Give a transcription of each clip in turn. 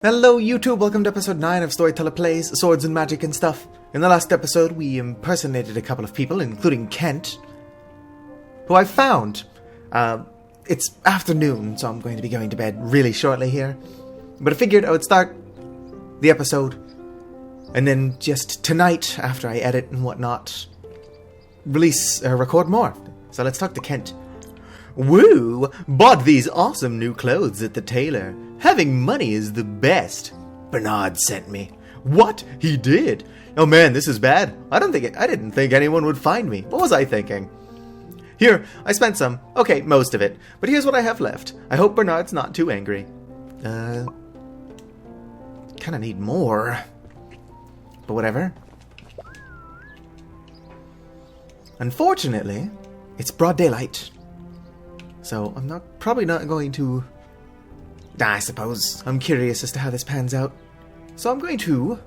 Hello YouTube, welcome to episode 9 of Storyteller Plays Swords and Magic and Stuff. In the last episode, we impersonated a couple of people, including Kent, who I found. It's afternoon, so I'm going to be going to bed really shortly here. But I figured I would start the episode, and then just tonight, after I edit and whatnot, record more. So let's talk to Kent. Woo! Bought these awesome new clothes at the tailor. Having money is the best. Bernard sent me. What? He did? Oh man, this is bad. I didn't think anyone would find me. What was I thinking? Here, I spent some. Okay, most of it. But here's what I have left. I hope Bernard's not too angry. Kinda need more. But whatever. Unfortunately, it's broad daylight. So I'm probably not going to... I suppose I'm curious as to how this pans out. So I'm going to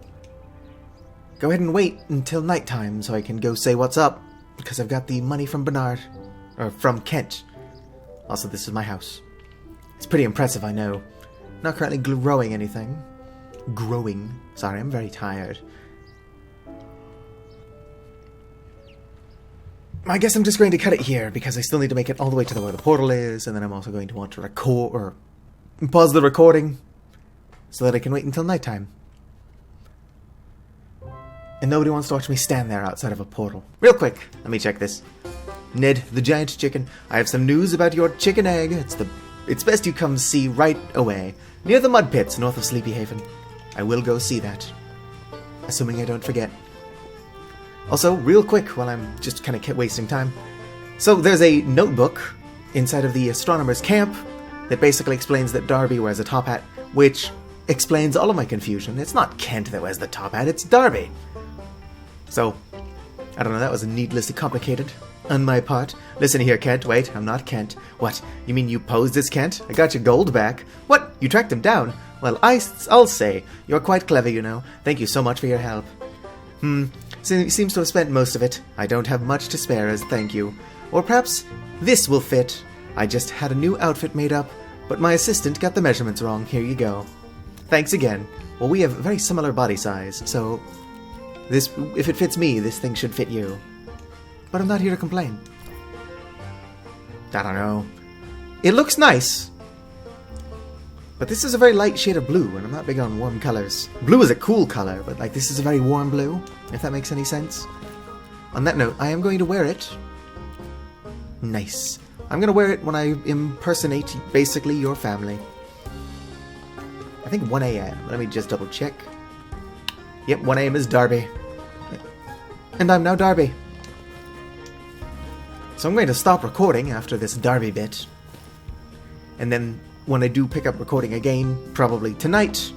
go ahead and wait until nighttime so I can go say what's up, because I've got the money from Bernard, or from Kent. Also, this is my house. It's pretty impressive, I know. Not currently growing anything. Sorry, I'm very tired. I guess I'm just going to cut it here, because I still need to make it all the way to where the portal is, and then I'm also going to want to record, or pause the recording, so that I can wait until nighttime. And nobody wants to watch me stand there outside of a portal. Real quick, let me check this. Ned, the giant chicken, I have some news about your chicken egg. It's best you come see right away, near the mud pits north of Sleepy Haven. I will go see that, assuming I don't forget. Also, real quick, while I'm just kind of wasting time. So there's a notebook inside of the astronomer's camp that basically explains that Darby wears a top hat, which explains all of my confusion. It's not Kent that wears the top hat, it's Darby. So, I don't know, that was needlessly complicated on my part. Listen here, Kent. Wait, I'm not Kent. What, you mean you posed as Kent? I got your gold back. What, you tracked him down? Well, I'll say, you're quite clever, you know. Thank you so much for your help. Seems to have spent most of it. I don't have much to spare as thank you. Or perhaps this will fit. I just had a new outfit made up, but my assistant got the measurements wrong. Here you go. Thanks again. Well, we have very similar body size, so if it fits me, this thing should fit you. But I'm not here to complain. I don't know. It looks nice. But this is a very light shade of blue, and I'm not big on warm colors. Blue is a cool color, but like this is a very warm blue, if that makes any sense. On that note, I am going to wear it. Nice. I'm going to wear it when I impersonate basically your family. I think 1 a.m. Let me just double check. Yep, 1 a.m. is Darby. And I'm now Darby. So I'm going to stop recording after this Darby bit. And then when I do pick up recording again, probably tonight,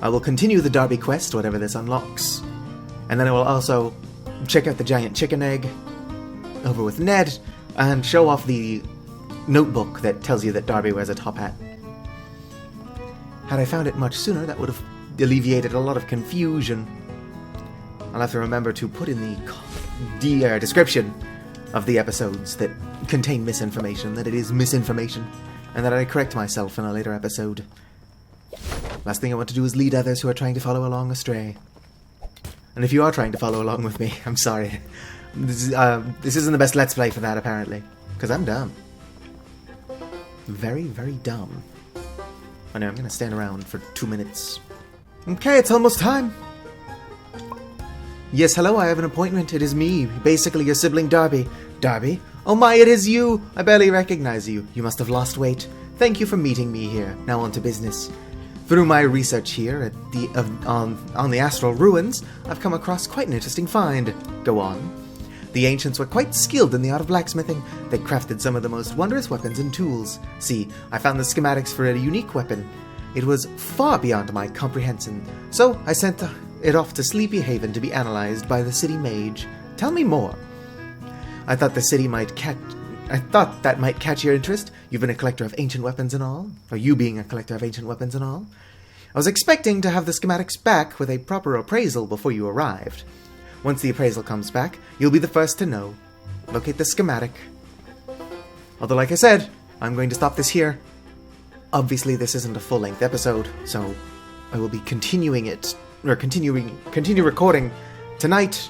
I will continue the Darby quest, whatever this unlocks. And then I will also check out the giant chicken egg over with Ned and show off the notebook that tells you that Darby wears a top hat. Had I found it much sooner, that would have alleviated a lot of confusion. I'll have to remember to put in the description of the episodes that contain misinformation, that it is misinformation, and that I correct myself in a later episode. Last thing I want to do is lead others who are trying to follow along astray. And if you are trying to follow along with me, I'm sorry. This isn't the best Let's Play for that, apparently. Because I'm dumb. Very, very dumb. I know, I'm going to stand around for 2 minutes. Okay, it's almost time. Yes, hello, I have an appointment. It is me, basically your sibling Darby. Darby? Oh my, it is you! I barely recognize you. You must have lost weight. Thank you for meeting me here. Now on to business. Through my research here on the astral ruins, I've come across quite an interesting find. Go on. The ancients were quite skilled in the art of blacksmithing. They crafted some of the most wondrous weapons and tools. See, I found the schematics for a unique weapon. It was far beyond my comprehension, so I sent it off to Sleepy Haven to be analyzed by the city mage. Tell me more. I thought that might catch your interest. You've been a collector of ancient weapons and all. Or you being a collector of ancient weapons and all. I was expecting to have the schematics back with a proper appraisal before you arrived. Once the appraisal comes back, you'll be the first to know. Locate the schematic. Although, like I said, I'm going to stop this here. Obviously, this isn't a full-length episode, so I will be continuing it, or continue recording tonight.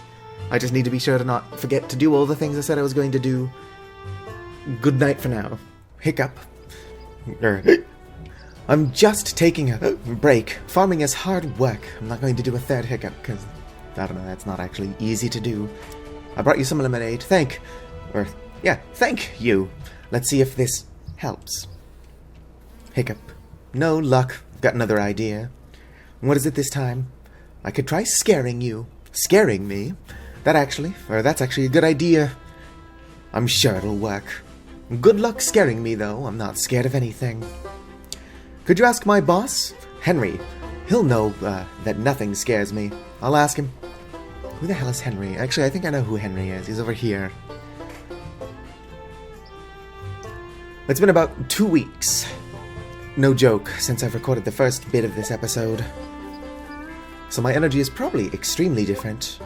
I just need to be sure to not forget to do all the things I said I was going to do. Good night for now. Hiccup. I'm just taking a break. Farming is hard work. I'm not going to do a third hiccup, because, I don't know, that's not actually easy to do. I brought you some lemonade. Thank you. Let's see if this helps. Hiccup. No luck. Got another idea. What is it this time? I could try scaring you. Scaring me? That's actually a good idea. I'm sure it'll work. Good luck scaring me, though. I'm not scared of anything. Could you ask my boss? Henry. He'll know that nothing scares me. I'll ask him. Who the hell is Henry? Actually, I think I know who Henry is. He's over here. It's been about 2 weeks. No joke, since I've recorded the first bit of this episode. So my energy is probably extremely different.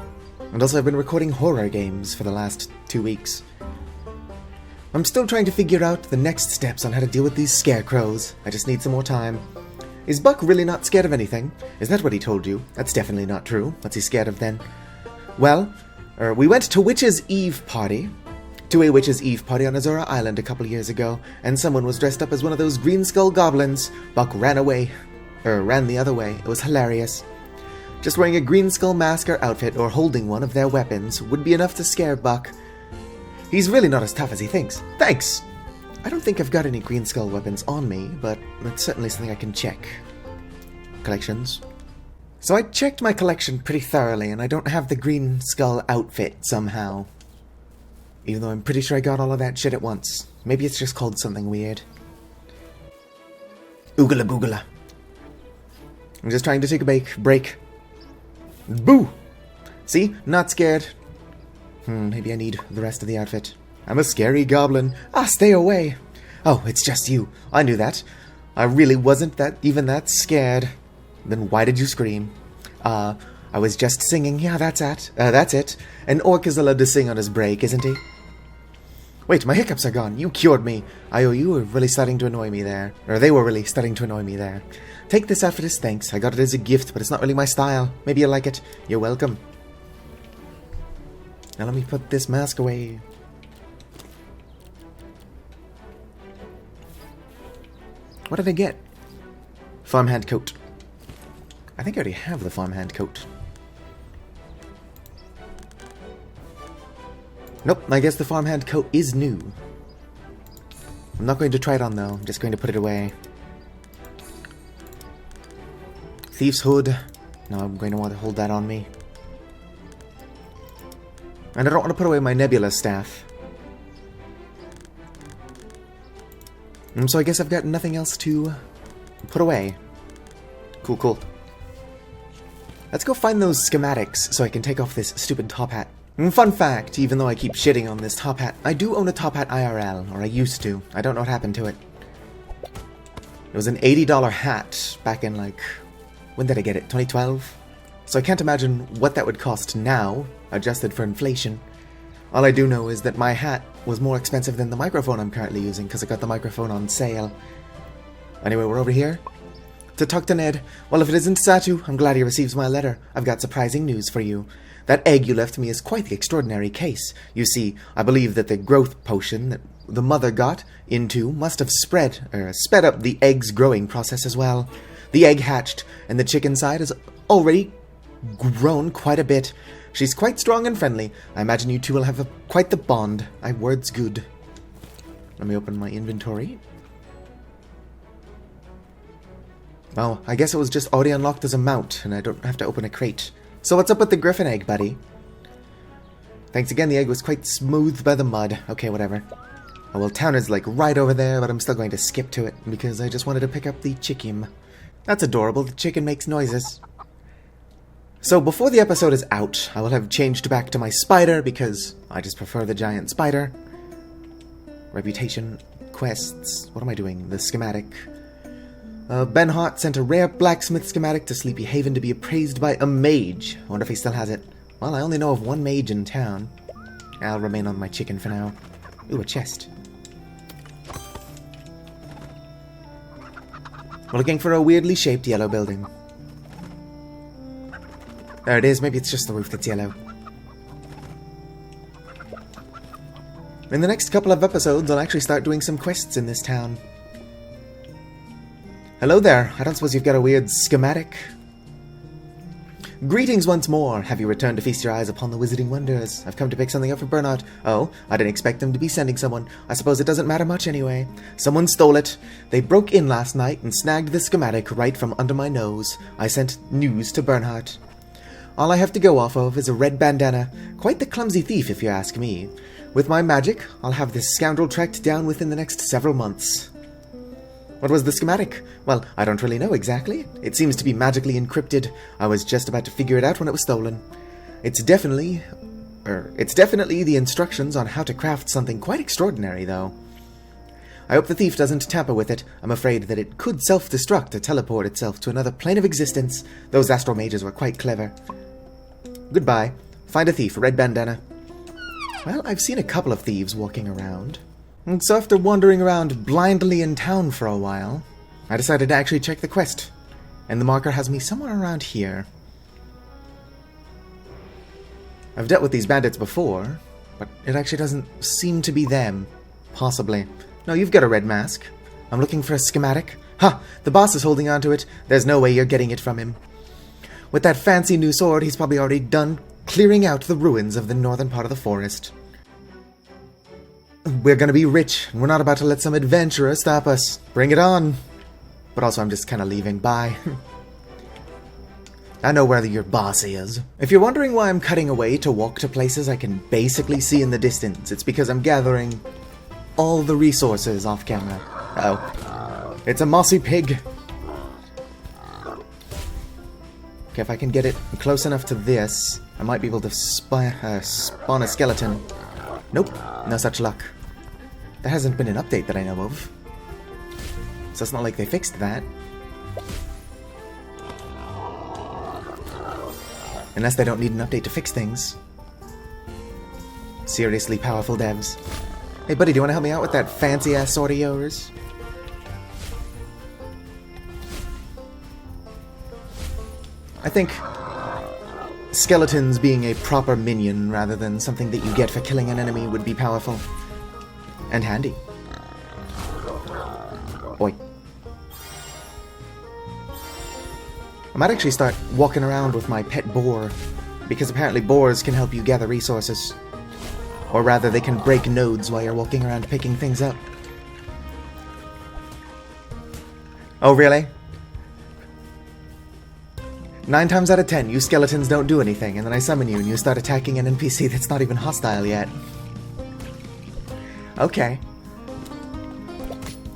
And also I've been recording horror games for the last 2 weeks. I'm still trying to figure out the next steps on how to deal with these scarecrows. I just need some more time. Is Buck really not scared of anything? Is that what he told you? That's definitely not true. What's he scared of then? Well, we went to a Witch's Eve party on Azora Island a couple years ago, and someone was dressed up as one of those green skull goblins. Buck ran the other way. It was hilarious. Just wearing a green skull mask or outfit, or holding one of their weapons, would be enough to scare Buck. He's really not as tough as he thinks. Thanks! I don't think I've got any green skull weapons on me, but that's certainly something I can check. Collections. So I checked my collection pretty thoroughly, and I don't have the green skull outfit somehow. Even though I'm pretty sure I got all of that shit at once. Maybe it's just called something weird. Oogala boogala. I'm just trying to take a break. Boo! See? Not scared. Maybe I need the rest of the outfit. I'm a scary goblin. Stay away! Oh, it's just you. I knew that. I really wasn't even that scared. Then why did you scream? I was just singing. Yeah, that's it. An orc is allowed to sing on his break, isn't he? Wait, my hiccups are gone. You cured me. You were really starting to annoy me there. Or they were really starting to annoy me there. Take this outfit as thanks. I got it as a gift, but it's not really my style. Maybe you'll like it. You're welcome. Now let me put this mask away. What did I get? Farmhand coat. I think I already have the farmhand coat. Nope, I guess the farmhand coat is new. I'm not going to try it on though, I'm just going to put it away. Thief's hood. No, I'm going to want to hold that on me. And I don't want to put away my nebula staff. So I guess I've got nothing else to put away. Cool. Let's go find those schematics so I can take off this stupid top hat. Fun fact, even though I keep shitting on this top hat, I do own a top hat IRL, or I used to. I don't know what happened to it. It was an $80 hat back in, when did I get it? 2012? So I can't imagine what that would cost now, adjusted for inflation. All I do know is that my hat was more expensive than the microphone I'm currently using, because I got the microphone on sale. Anyway, we're over here to talk to Ned. Well, if it isn't Satu, I'm glad he receives my letter. I've got surprising news for you. That egg you left me is quite the extraordinary case. You see, I believe that the growth potion that the mother got into must have sped up the egg's growing process as well. The egg hatched, and the chicken side has already grown quite a bit. She's quite strong and friendly. I imagine you two will have quite the bond. My word's good. Let me open my inventory. Oh, I guess it was just already unlocked as a mount, and I don't have to open a crate. So what's up with the griffin egg, buddy? Thanks again, the egg was quite smoothed by the mud. Okay, whatever. Oh, well, town is right over there, but I'm still going to skip to it, because I just wanted to pick up the chicken. That's adorable, the chicken makes noises. So before the episode is out, I will have changed back to my spider, because I just prefer the giant spider. Reputation, quests, what am I doing? The schematic. Ben Hart sent a rare blacksmith schematic to Sleepy Haven to be appraised by a mage. I wonder if he still has it. Well, I only know of one mage in town. I'll remain on my chicken for now. Ooh, a chest. We're looking for a weirdly shaped yellow building. There it is. Maybe it's just the roof that's yellow. In the next couple of episodes, I'll actually start doing some quests in this town. Hello there. I don't suppose you've got a weird schematic? Greetings once more. Have you returned to feast your eyes upon the wizarding wonders? I've come to pick something up for Bernard. Oh, I didn't expect them to be sending someone. I suppose it doesn't matter much anyway. Someone stole it. They broke in last night and snagged the schematic right from under my nose. I sent news to Bernhard. All I have to go off of is a red bandana. Quite the clumsy thief, if you ask me. With my magic, I'll have this scoundrel tracked down within the next several months. What was the schematic? Well, I don't really know exactly. It seems to be magically encrypted. I was just about to figure it out when it was stolen. It's definitely the instructions on how to craft something quite extraordinary, though. I hope the thief doesn't tamper with it. I'm afraid that it could self-destruct to teleport itself to another plane of existence. Those astral mages were quite clever. Goodbye. Find a thief, red bandana. Well, I've seen a couple of thieves walking around. And so after wandering around blindly in town for a while, I decided to actually check the quest. And the marker has me somewhere around here. I've dealt with these bandits before, but it actually doesn't seem to be them. Possibly. No, you've got a red mask. I'm looking for a schematic. Ha! The boss is holding on to it. There's no way you're getting it from him. With that fancy new sword, he's probably already done clearing out the ruins of the northern part of the forest. We're gonna be rich, and we're not about to let some adventurer stop us. Bring it on! But also, I'm just kind of leaving. Bye. I know where your boss is. If you're wondering why I'm cutting away to walk to places I can basically see in the distance, it's because I'm gathering all the resources off camera. Uh-oh. It's a mossy pig! Okay, if I can get it close enough to this, I might be able to spawn a skeleton. Nope, no such luck. There hasn't been an update that I know of. So it's not like they fixed that. Unless they don't need an update to fix things. Seriously powerful devs. Hey buddy, do you want to help me out with that fancy-ass sword of yours? I think skeletons being a proper minion rather than something that you get for killing an enemy would be powerful. And handy. Boy. I might actually start walking around with my pet boar, because apparently boars can help you gather resources. Or rather, they can break nodes while you're walking around picking things up. Oh, really? 9 times out of 10, you skeletons don't do anything, and then I summon you and you start attacking an NPC that's not even hostile yet. Okay.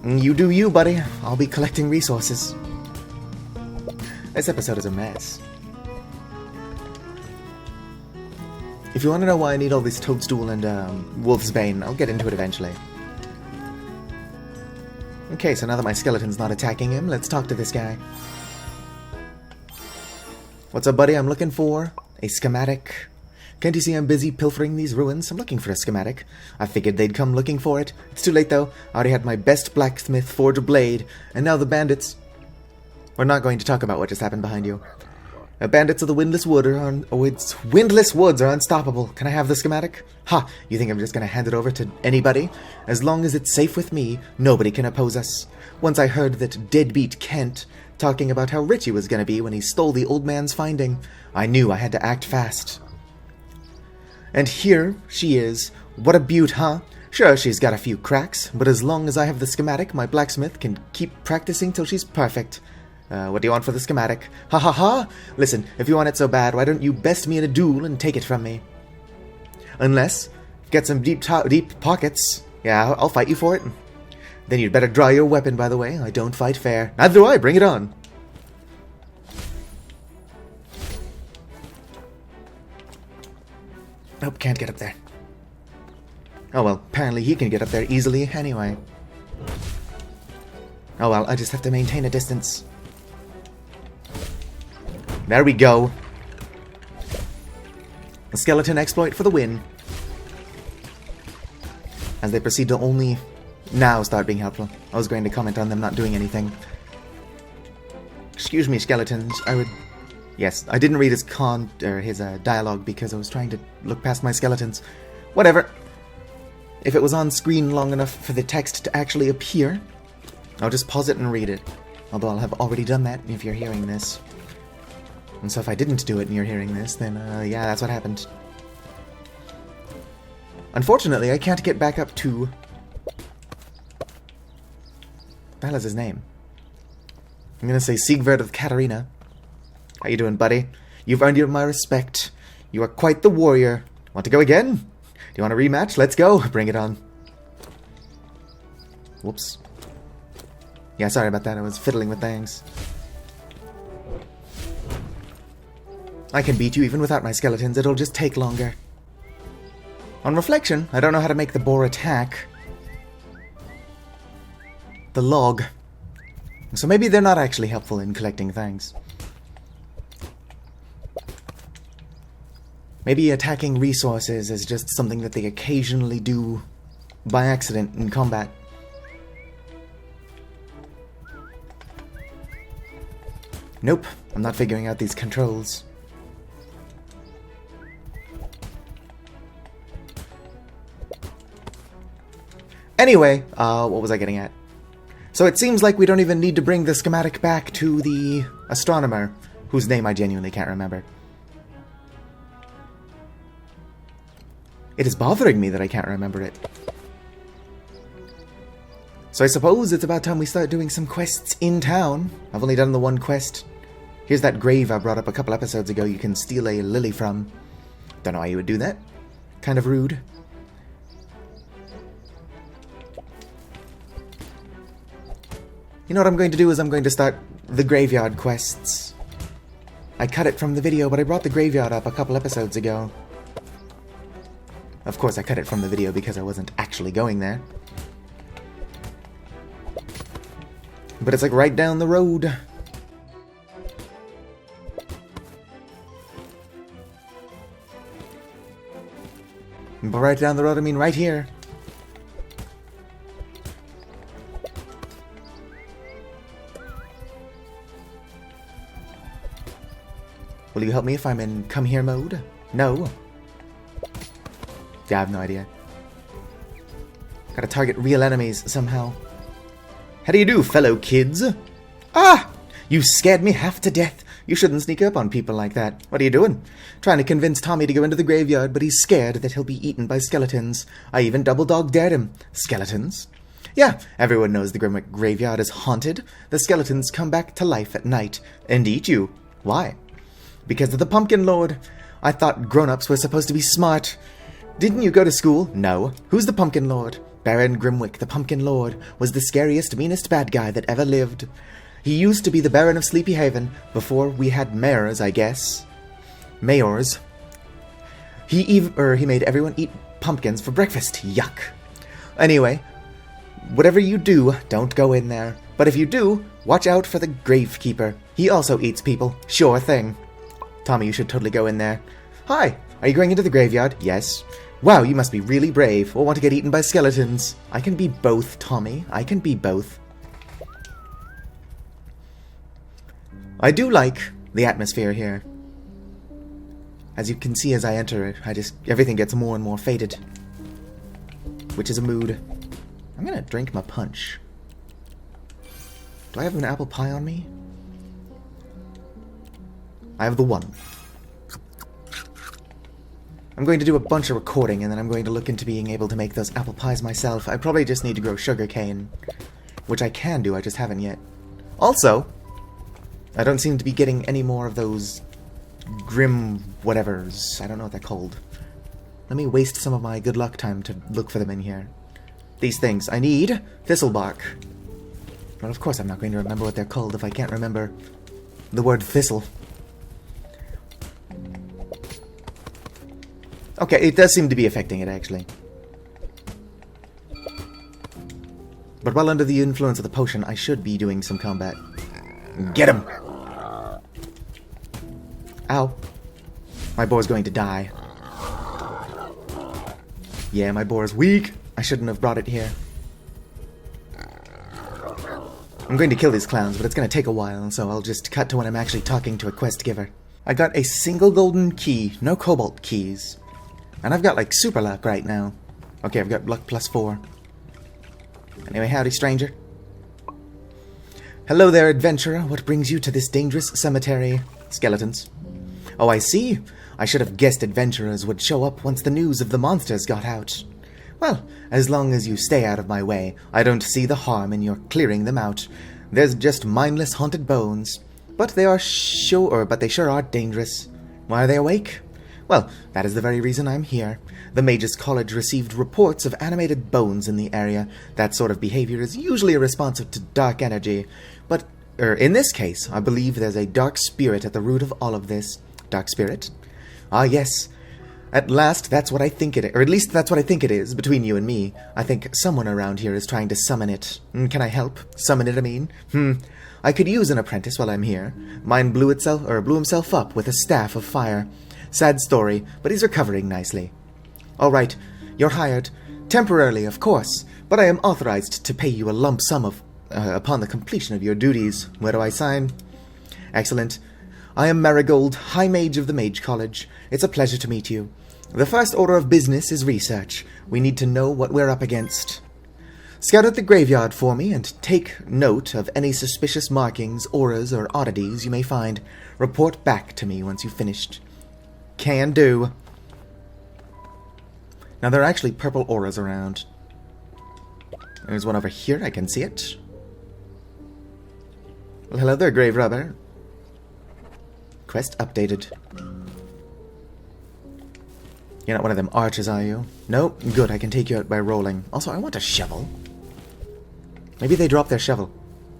You do you, buddy. I'll be collecting resources. This episode is a mess. If you want to know why I need all this toadstool and wolf's bane, I'll get into it eventually. Okay, so now that my skeleton's not attacking him, let's talk to this guy. What's up, buddy? I'm looking for a schematic. Can't you see I'm busy pilfering these ruins? I'm looking for a schematic. I figured they'd come looking for it. It's too late, though. I already had my best blacksmith forge a blade, and now the bandits... We're not going to talk about what just happened behind you. The bandits of the Windless Woods are unstoppable. Can I have the schematic? Ha! You think I'm just going to hand it over to anybody? As long as it's safe with me, nobody can oppose us. Once I heard that deadbeat Kent talking about how rich he was going to be when he stole the old man's finding, I knew I had to act fast. And here she is. What a beaut, huh? Sure, she's got a few cracks, but as long as I have the schematic, my blacksmith can keep practicing till she's perfect. What do you want for the schematic? Ha ha ha! Listen, if you want it so bad, why don't you best me in a duel and take it from me? Unless, get some deep pockets. Yeah, I'll fight you for it. Then you'd better draw your weapon, by the way. I don't fight fair. Neither do I. Bring it on. Nope, can't get up there. Oh well, apparently he can get up there easily anyway. Oh well, I just have to maintain a distance. There we go. A skeleton exploit for the win. As they proceed to only now start being helpful. I was going to comment on them not doing anything. Excuse me, skeletons. I would Yes, I didn't read his dialogue because I was trying to look past my skeletons. Whatever. If it was on screen long enough for the text to actually appear, I'll just pause it and read it. Although I'll have already done that if you're hearing this. And so if I didn't do it and you're hearing this, then yeah, that's what happened. Unfortunately, I can't get back up to... What the hell is his name? I'm gonna say Siegfried of Katarina. How you doing, buddy? You've earned my respect. You are quite the warrior. Want to go again? Do you want a rematch? Let's go. Bring it on. Whoops. Yeah, sorry about that. I was fiddling with things. I can beat you even without my skeletons. It'll just take longer. On reflection, I don't know how to make the boar attack. The log. So maybe they're not actually helpful in collecting things. Maybe attacking resources is just something that they occasionally do by accident in combat. Nope, I'm not figuring out these controls. Anyway, what was I getting at? So it seems like we don't even need to bring the schematic back to the astronomer, whose name I genuinely can't remember. It is bothering me that I can't remember it. So I suppose it's about time we start doing some quests in town. I've only done the one quest. Here's that grave I brought up a couple episodes ago you can steal a lily from. Don't know why you would do that. Kind of rude. You know what I'm going to do is I'm going to start the graveyard quests. I cut it from the video, but I brought the graveyard up a couple episodes ago. Of course, I cut it from the video because I wasn't actually going there. But it's like right down the road. But right down the road, I mean right here. Will you help me if I'm in come here mode? No. Yeah, I have no idea. Gotta target real enemies somehow. How do you do, fellow kids? Ah! You scared me half to death. You shouldn't sneak up on people like that. What are you doing? Trying to convince Tommy to go into the graveyard, but he's scared that he'll be eaten by skeletons. I even double-dog dared him. Skeletons? Yeah, everyone knows the Grimwick graveyard is haunted. The skeletons come back to life at night and eat you. Why? Because of the Pumpkin Lord. I thought grown-ups were supposed to be smart. Didn't you go to school? No. Who's the Pumpkin Lord? Baron Grimwick, the Pumpkin Lord, was the scariest, meanest bad guy that ever lived. He used to be the Baron of Sleepy Haven before we had mayors, I guess. Mayors. He made everyone eat pumpkins for breakfast. Yuck. Anyway, whatever you do, don't go in there. But if you do, watch out for the Gravekeeper. He also eats people. Sure thing. Tommy, you should totally go in there. Hi, are you going into the graveyard? Yes. Wow, you must be really brave, or want to get eaten by skeletons. I can be both, Tommy. I can be both. I do like the atmosphere here. As you can see as I enter it, everything gets more and more faded. Which is a mood. I'm gonna drink my punch. Do I have an apple pie on me? I have the one. I'm going to do a bunch of recording, and then I'm going to look into being able to make those apple pies myself. I probably just need to grow sugarcane, which I can do, I just haven't yet. Also, I don't seem to be getting any more of those grim whatevers. I don't know what they're called. Let me waste some of my good luck time to look for them in here. These things. I need thistlebark. Well, of course I'm not going to remember what they're called if I can't remember the word thistle. Okay, it does seem to be affecting it, actually. But while under the influence of the potion, I should be doing some combat. Get him! Ow. My boar's going to die. Yeah, my boar is weak. I shouldn't have brought it here. I'm going to kill these clowns, but it's going to take a while, so I'll just cut to when I'm actually talking to a quest giver. I got a single golden key, no cobalt keys. And I've got like super luck right now. Okay, I've got luck +4. Anyway, howdy, stranger. Hello there, adventurer. What brings you to this dangerous cemetery? Skeletons. Oh, I see. I should have guessed adventurers would show up once the news of the monsters got out. Well, as long as you stay out of my way, I don't see the harm in your clearing them out. There's just mindless haunted bones. But they sure are dangerous. Why are they awake? Well, that is the very reason I'm here. The Mages College received reports of animated bones in the area. That sort of behavior is usually responsive to dark energy. But, in this case, I believe there's a dark spirit at the root of all of this. Dark spirit? Ah, yes. At last, that's what I think it is. Or at least that's what I think it is, between you and me. I think someone around here is trying to summon it. Can I help? Summon it, I mean? I could use an apprentice while I'm here. Mine blew himself up with a staff of fire. Sad story, but he's recovering nicely. All right, you're hired. Temporarily, of course, but I am authorized to pay you a lump sum upon the completion of your duties. Where do I sign? Excellent. I am Marigold, High Mage of the Mage College. It's a pleasure to meet you. The first order of business is research. We need to know what we're up against. Scout out the graveyard for me and take note of any suspicious markings, auras, or oddities you may find. Report back to me once you've finished. Can do. Now, there are actually purple auras around. There's one over here. I can see it. Well, hello there, grave robber. Quest updated. You're not one of them archers, are you? Nope. Good, I can take you out by rolling. Also, I want a shovel. Maybe they drop their shovel.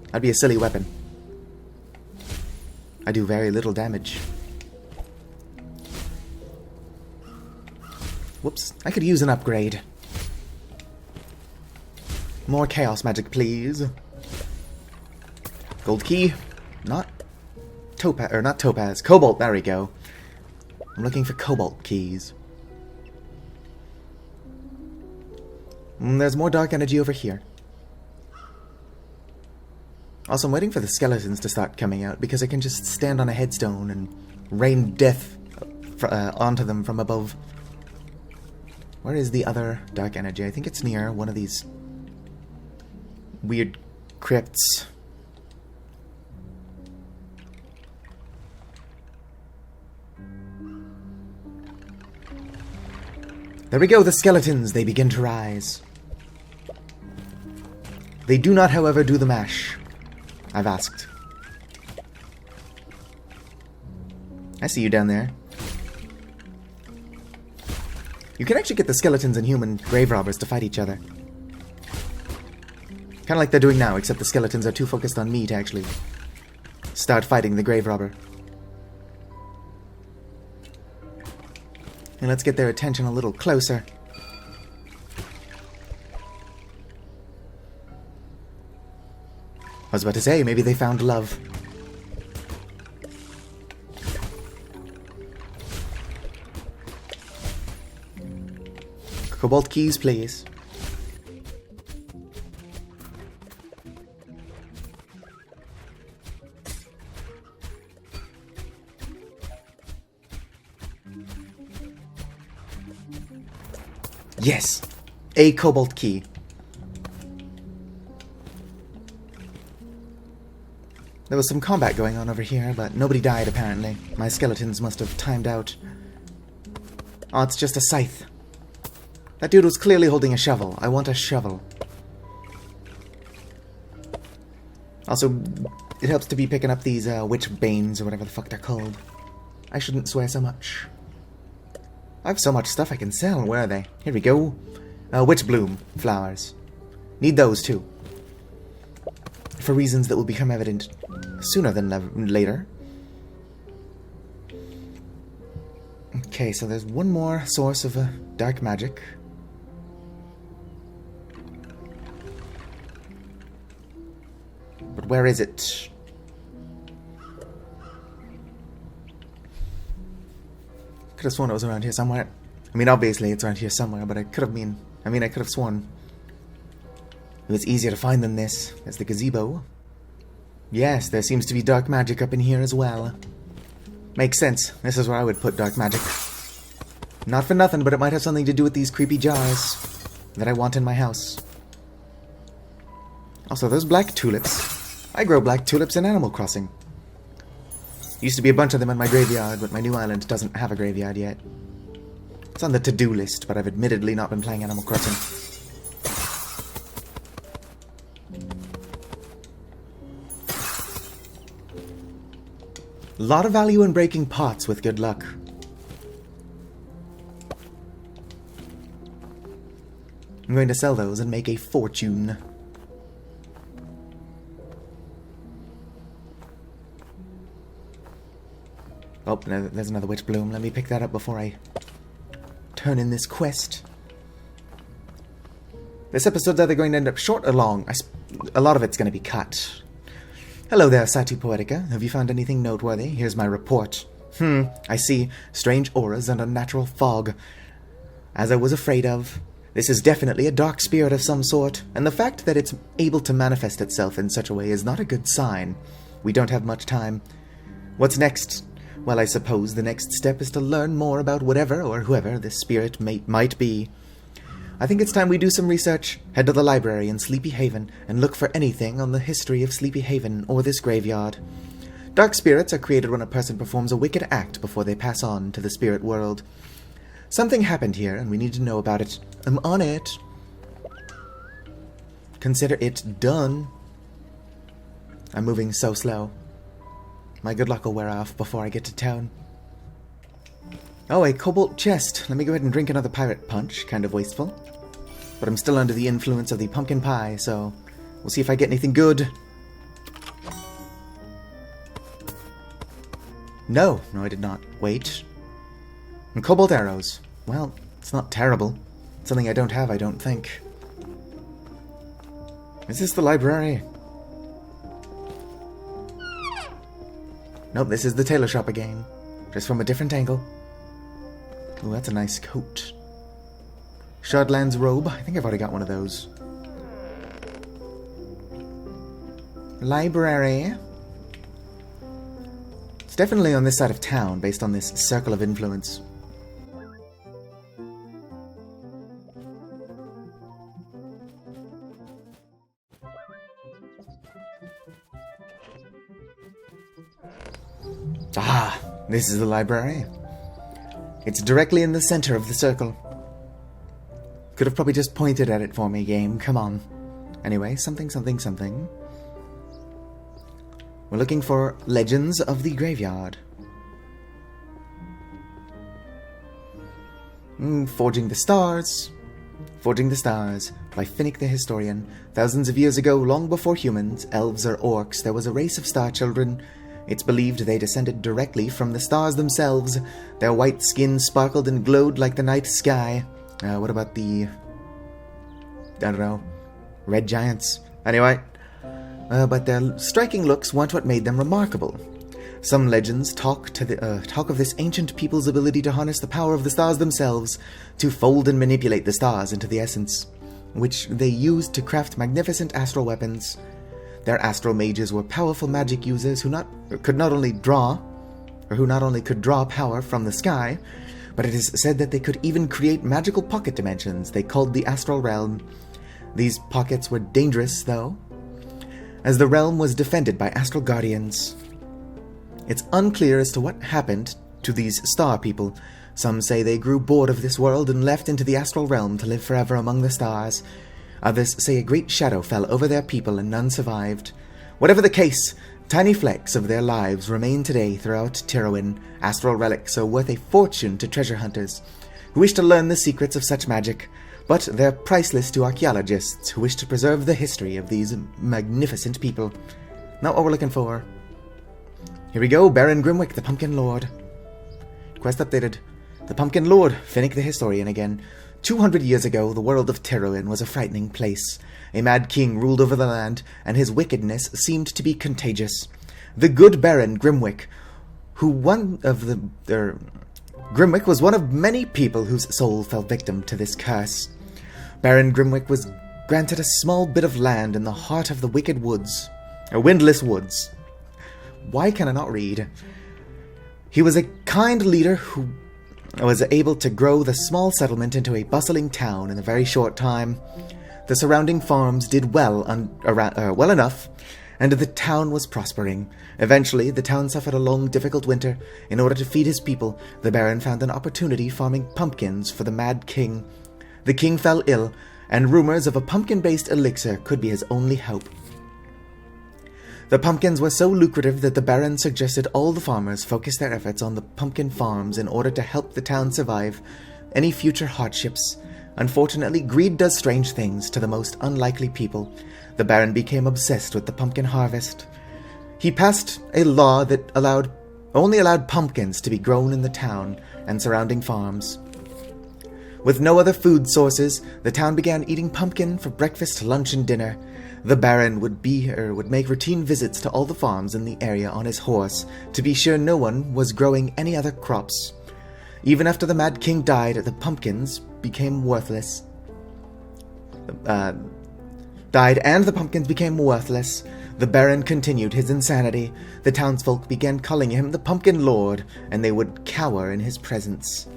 That'd be a silly weapon. I do very little damage. Whoops. I could use an upgrade. More chaos magic, please. Gold key. Not topaz. Cobalt, there we go. I'm looking for cobalt keys. There's more dark energy over here. Also, I'm waiting for the skeletons to start coming out because I can just stand on a headstone and rain death onto them from above. Where is the other dark energy? I think it's near one of these weird crypts. There we go, the skeletons. They begin to rise. They do not, however, do the mash. I've asked. I see you down there. You can actually get the skeletons and human grave robbers to fight each other. Kind of like they're doing now, except the skeletons are too focused on me to actually start fighting the grave robber. And let's get their attention a little closer. I was about to say, maybe they found love. Cobalt keys, please. Yes! A cobalt key. There was some combat going on over here, but nobody died apparently. My skeletons must have timed out. Oh, it's just a scythe. That dude was clearly holding a shovel. I want a shovel. Also, it helps to be picking up these witch banes or whatever the fuck they're called. I shouldn't swear so much. I have so much stuff I can sell. Where are they? Here we go. Witch bloom flowers. Need those too. For reasons that will become evident sooner than later. Okay, so there's one more source of dark magic. But where is it? Could have sworn it was around here somewhere. I mean, obviously it's around here somewhere, but I could have sworn it was easier to find than this. There's the gazebo. Yes, there seems to be dark magic up in here as well. Makes sense. This is where I would put dark magic. Not for nothing, but it might have something to do with these creepy jars that I want in my house. Also, those black tulips. I grow black tulips in Animal Crossing. Used to be a bunch of them in my graveyard, but my new island doesn't have a graveyard yet. It's on the to-do list, but I've admittedly not been playing Animal Crossing. A lot of value in breaking pots with good luck. I'm going to sell those and make a fortune. Oh, no, there's another witch bloom. Let me pick that up before I turn in this quest. This episode's either going to end up short or long. A lot of it's going to be cut. Hello there, Satu Poetica. Have you found anything noteworthy? Here's my report. I see strange auras and unnatural fog. As I was afraid of. This is definitely a dark spirit of some sort, and the fact that it's able to manifest itself in such a way is not a good sign. We don't have much time. What's next? Well, I suppose the next step is to learn more about whatever or whoever this spirit might be. I think it's time we do some research, head to the library in Sleepy Haven, and look for anything on the history of Sleepy Haven or this graveyard. Dark spirits are created when a person performs a wicked act before they pass on to the spirit world. Something happened here, and we need to know about it. I'm on it. Consider it done. I'm moving so slow. My good luck will wear off before I get to town. Oh, a cobalt chest. Let me go ahead and drink another pirate punch. Kind of wasteful. But I'm still under the influence of the pumpkin pie, so we'll see if I get anything good. No, I did not. Wait. And cobalt arrows. Well, it's not terrible. It's something I don't have, I don't think. Is this the library? Nope, this is the tailor shop again. Just from a different angle. Ooh, that's a nice coat. Shardland's robe. I think I've already got one of those. Library. It's definitely on this side of town, based on this circle of influence. Ah, this is the library. It's directly in the center of the circle. Could have probably just pointed at it for me, game. Come on. Anyway, something. We're looking for Legends of the Graveyard. Forging the Stars. Forging the Stars by Finnick the Historian. Thousands of years ago, long before humans, elves or orcs, there was a race of star children. It's believed they descended directly from the stars themselves. Their white skin sparkled and glowed like the night sky. What about the... I don't know. Red giants. Anyway. But their striking looks weren't what made them remarkable. Some legends talk of this ancient people's ability to harness the power of the stars themselves, to fold and manipulate the stars into the essence, which they used to craft magnificent astral weapons. Their astral mages were powerful magic users who not only could draw power from the sky, but it is said that they could even create magical pocket dimensions they called the astral realm. These pockets were dangerous, though, as the realm was defended by astral guardians. It's unclear as to what happened to these star people. Some say they grew bored of this world and left into the astral realm to live forever among the stars. Others say a great shadow fell over their people and none survived. Whatever the case, tiny flecks of their lives remain today throughout Tirowin. Astral relics are worth a fortune to treasure hunters who wish to learn the secrets of such magic, but they're priceless to archaeologists who wish to preserve the history of these magnificent people. Not what we're looking for. Here we go, Baron Grimwick, the Pumpkin Lord. Quest updated. The Pumpkin Lord, Finnick the Historian again. 200 years ago, the world of Tirowin was a frightening place. A mad king ruled over the land, and his wickedness seemed to be contagious. The good Baron Grimwick, Grimwick was one of many people whose soul fell victim to this curse. Baron Grimwick was granted a small bit of land in the heart of the windless woods. Why can I not read? He was a kind leader who was able to grow the small settlement into a bustling town in a very short time. The surrounding farms did well enough, and the town was prospering. Eventually, the town suffered a long, difficult winter. In order to feed his people, the Baron found an opportunity farming pumpkins for the Mad King. The king fell ill, and rumors of a pumpkin-based elixir could be his only hope. The pumpkins were so lucrative that the Baron suggested all the farmers focus their efforts on the pumpkin farms in order to help the town survive any future hardships. Unfortunately, greed does strange things to the most unlikely people. The Baron became obsessed with the pumpkin harvest. He passed a law that only allowed pumpkins to be grown in the town and surrounding farms. With no other food sources, the town began eating pumpkin for breakfast, lunch, and dinner. The Baron would make routine visits to all the farms in the area on his horse to be sure no one was growing any other crops. Even after the Mad King died, the pumpkins became worthless. The Baron continued his insanity. The townsfolk began calling him the Pumpkin Lord, and they would cower in his presence.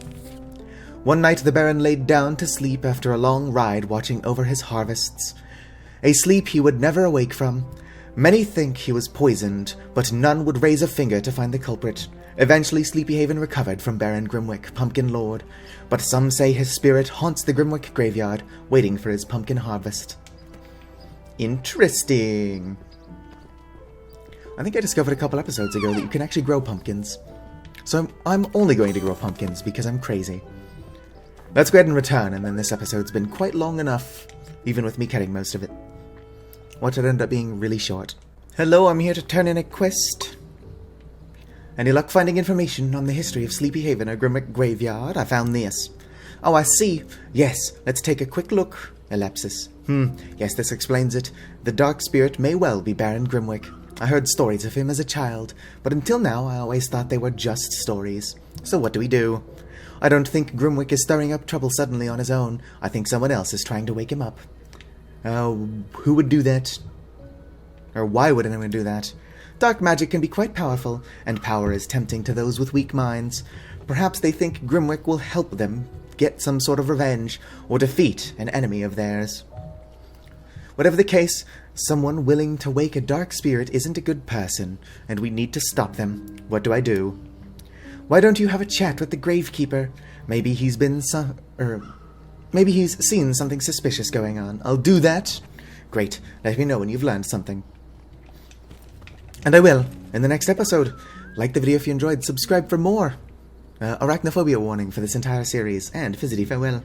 One night the Baron laid down to sleep after a long ride watching over his harvests. A sleep he would never awake from. Many think he was poisoned, but none would raise a finger to find the culprit. Eventually Sleepy Haven recovered from Baron Grimwick, Pumpkin Lord, but some say his spirit haunts the Grimwick graveyard, waiting for his pumpkin harvest. Interesting. I think I discovered a couple episodes ago that you can actually grow pumpkins. So I'm only going to grow pumpkins because I'm crazy. Let's go ahead and return, and then this episode's been quite long enough, even with me cutting most of it. What would end up being really short. Hello, I'm here to turn in a quest. Any luck finding information on the history of Sleepy Haven or Grimwick Graveyard? I found this. Oh, I see. Yes, let's take a quick look. Ellipsis. Yes, this explains it. The dark spirit may well be Baron Grimwick. I heard stories of him as a child, but until now I always thought they were just stories. So what do? I don't think Grimwick is stirring up trouble suddenly on his own. I think someone else is trying to wake him up. Who would do that? Or why would anyone do that? Dark magic can be quite powerful, and power is tempting to those with weak minds. Perhaps they think Grimwick will help them get some sort of revenge, or defeat an enemy of theirs. Whatever the case, someone willing to wake a dark spirit isn't a good person, and we need to stop them. What do? Why don't you have a chat with the Gravekeeper? Maybe he's seen something suspicious going on. I'll do that. Great. Let me know when you've learned something. And I will, in the next episode. Like the video if you enjoyed, subscribe for more. Arachnophobia warning for this entire series, and fizzity farewell.